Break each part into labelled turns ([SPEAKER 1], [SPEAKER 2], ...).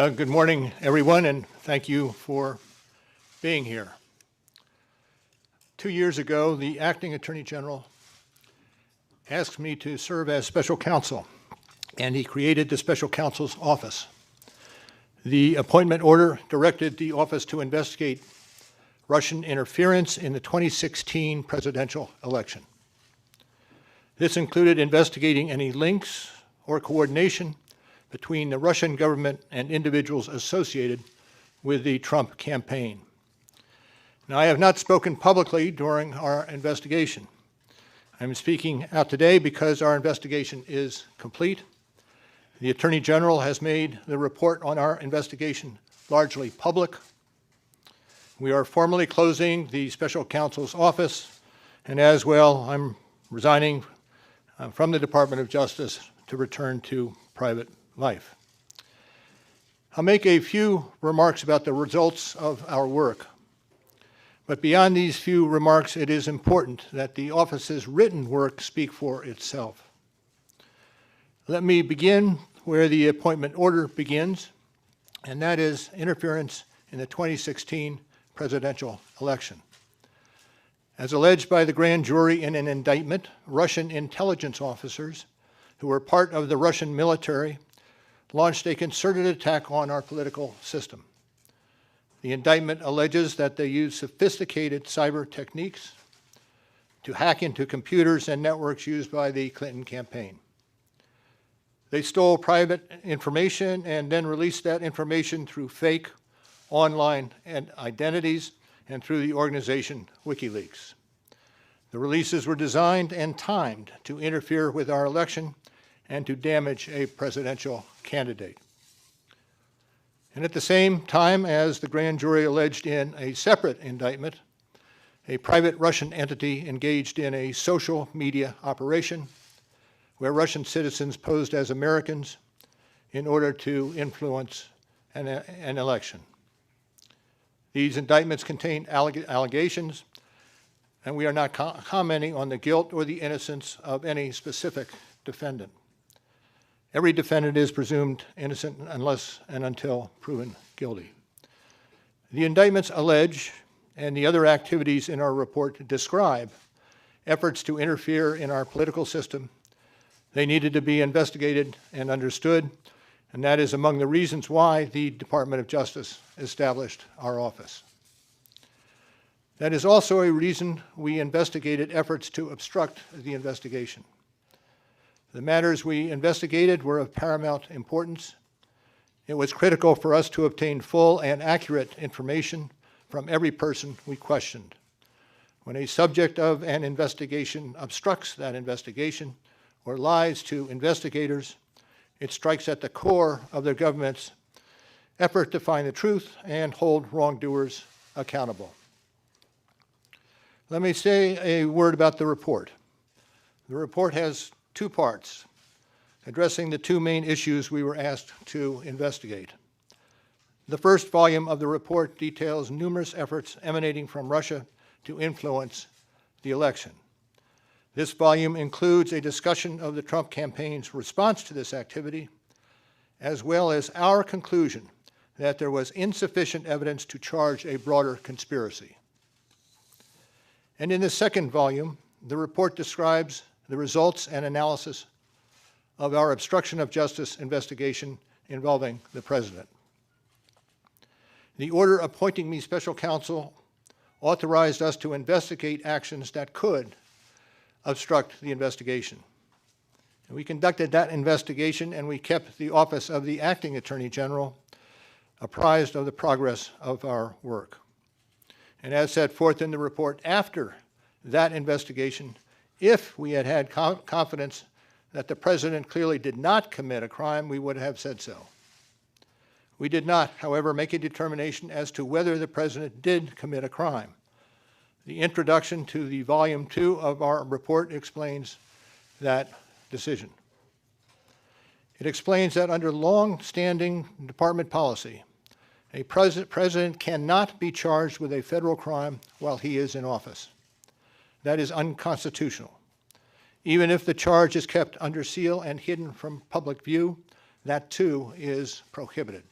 [SPEAKER 1] Good morning, everyone, and thank you for being here. 2 years ago, the acting Attorney General asked me to serve as special counsel, and he created the special counsel's office. The appointment order directed the office to investigate Russian interference in the 2016 presidential election. This included investigating any links or coordination between the Russian government and individuals associated with the Trump campaign. Now, I have not spoken publicly during our investigation. I'm speaking out today because our investigation is complete. The Attorney General has made the report on our investigation largely public. We are formally closing the special counsel's office, and as well, I'm resigning from the Department of Justice to return to private life. I'll make a few remarks about the results of our work. But beyond these few remarks, it is important that the office's written work speak for itself. Let me begin where the appointment order begins, and that is interference in the 2016 presidential election. As alleged by the grand jury in an indictment, Russian intelligence officers who were part of the Russian military launched a concerted attack on our political system. The indictment alleges that they used sophisticated cyber techniques to hack into computers and networks used by the Clinton campaign. They stole private information and then released that information through fake online identities and through the organization WikiLeaks. The releases were designed and timed to interfere with our election and to damage a presidential candidate. And at the same time, as the grand jury alleged in a separate indictment, a private Russian entity engaged in a social media operation where Russian citizens posed as Americans in order to influence an election. These indictments contain allegations, and we are not commenting on the guilt or the innocence of any specific defendant. Every defendant is presumed innocent unless and until proven guilty. The indictments allege, and the other activities in our report describe, efforts to interfere in our political system. They needed to be investigated and understood, and that is among the reasons why the Department of Justice established our office. That is also a reason we investigated efforts to obstruct the investigation. The matters we investigated were of paramount importance. It was critical for us to obtain full and accurate information from every person we questioned. When a subject of an investigation obstructs that investigation or lies to investigators, it strikes at the core of the government's effort to find the truth and hold wrongdoers accountable. Let me say a word about the report. The report has 2 parts, addressing the 2 main issues we were asked to investigate. The first volume of the report details numerous efforts emanating from Russia to influence the election. This volume includes a discussion of the Trump campaign's response to this activity, as well as our conclusion that there was insufficient evidence to charge a broader conspiracy. And in the second volume, the report describes the results and analysis of our obstruction of justice investigation involving the president. The order appointing me special counsel authorized us to investigate actions that could obstruct the investigation. And we conducted that investigation, and we kept the office of the acting Attorney General apprised of the progress of our work. And as set forth in the report, after that investigation, if we had had confidence that the president clearly did not commit a crime, we would have said so. We did not, however, make a determination as to whether the president did commit a crime. The introduction to the Volume 2 of our report explains that decision. It explains that under long-standing department policy, a president cannot be charged with a federal crime while he is in office. That is unconstitutional. Even if the charge is kept under seal and hidden from public view, that too is prohibited.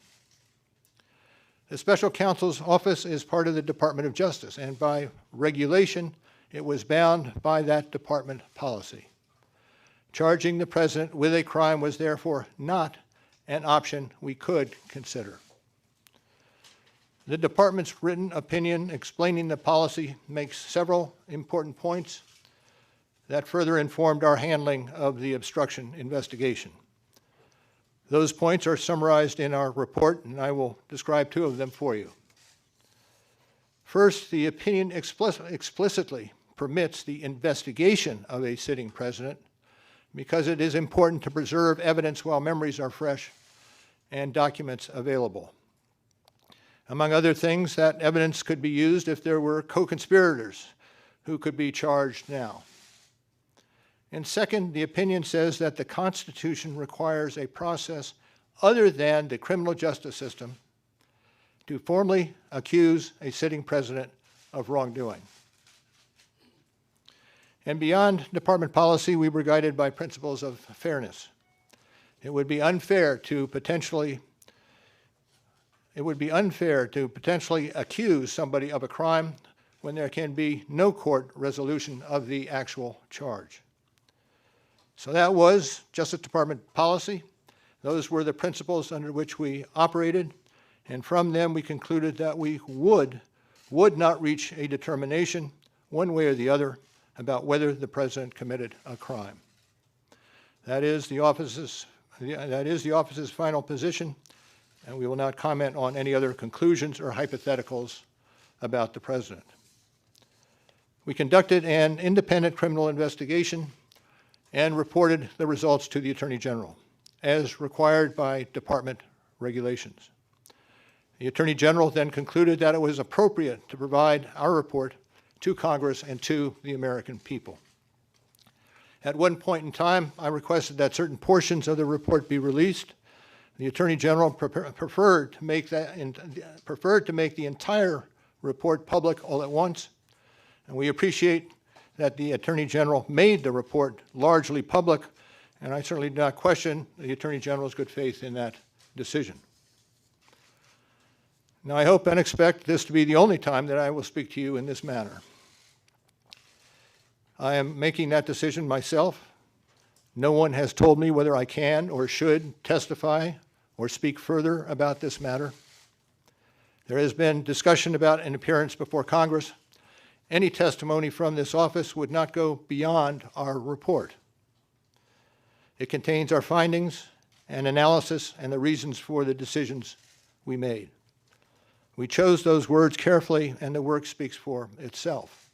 [SPEAKER 1] The special counsel's office is part of the Department of Justice, and by regulation, it was bound by that department policy. Charging the president with a crime was therefore not an option we could consider. The department's written opinion explaining the policy makes several important points that further informed our handling of the obstruction investigation. Those points are summarized in our report, and I will describe two of them for you. First, the opinion explicitly permits the investigation of a sitting president because it is important to preserve evidence while memories are fresh and documents available. Among other things, that evidence could be used if there were co-conspirators who could be charged now. And second, the opinion says that the Constitution requires a process other than the criminal justice system to formally accuse a sitting president of wrongdoing. And beyond department policy, we were guided by principles of fairness. It would be unfair to potentially accuse somebody of a crime when there can be no court resolution of the actual charge. So that was Justice Department policy. Those were the principles under which we operated, and from them we concluded that we would not reach a determination one way or the other about whether the president committed a crime. That is the office's final position, and we will not comment on any other conclusions or hypotheticals about the president. We conducted an independent criminal investigation and reported the results to the Attorney General, as required by department regulations. The Attorney General then concluded that it was appropriate to provide our report to Congress and to the American people. At one point in time, I requested that certain portions of the report be released. The Attorney General preferred to make the entire report public all at once, and we appreciate that the Attorney General made the report largely public, and I certainly do not question the Attorney General's good faith in that decision. Now, I hope and expect this to be the only time that I will speak to you in this manner. I am making that decision myself. No one has told me whether I can or should testify or speak further about this matter. There has been discussion about an appearance before Congress. Any testimony from this office would not go beyond our report. It contains our findings and analysis and the reasons for the decisions we made. We chose those words carefully, and the work speaks for itself.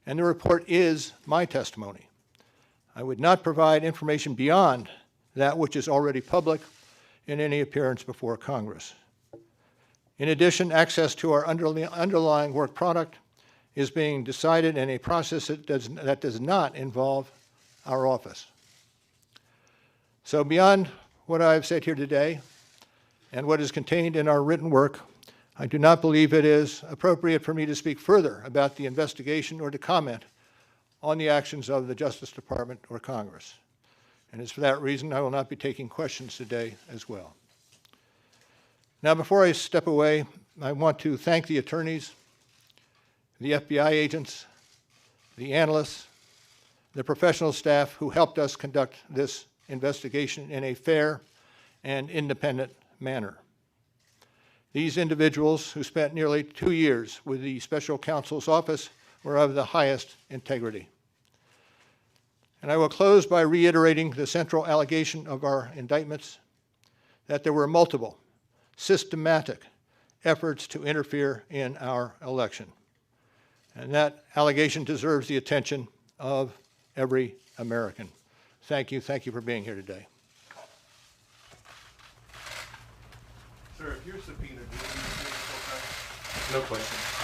[SPEAKER 1] And the report is my testimony. I would not provide information beyond that which is already public in any appearance before Congress. In addition, access to our underlying work product is being decided in a process that does not involve our office. So beyond what I've said here today and what is contained in our written work, I do not believe it is appropriate for me to speak further about the investigation or to comment on the actions of the Justice Department or Congress. And it's for that reason I will not be taking questions today as well. Now, before I step away, I want to thank the attorneys, the FBI agents, the analysts, the professional staff who helped us conduct this investigation in a fair and independent manner. These individuals, who spent nearly 2 years with the special counsel's office, were of the highest integrity. And I will close by reiterating the central allegation of our indictments, that there were multiple, systematic efforts to interfere in our election. And that allegation deserves the attention of every American. Thank you for being here today.
[SPEAKER 2] Sir, if you're subpoenaed, will you be full time?
[SPEAKER 1] No question.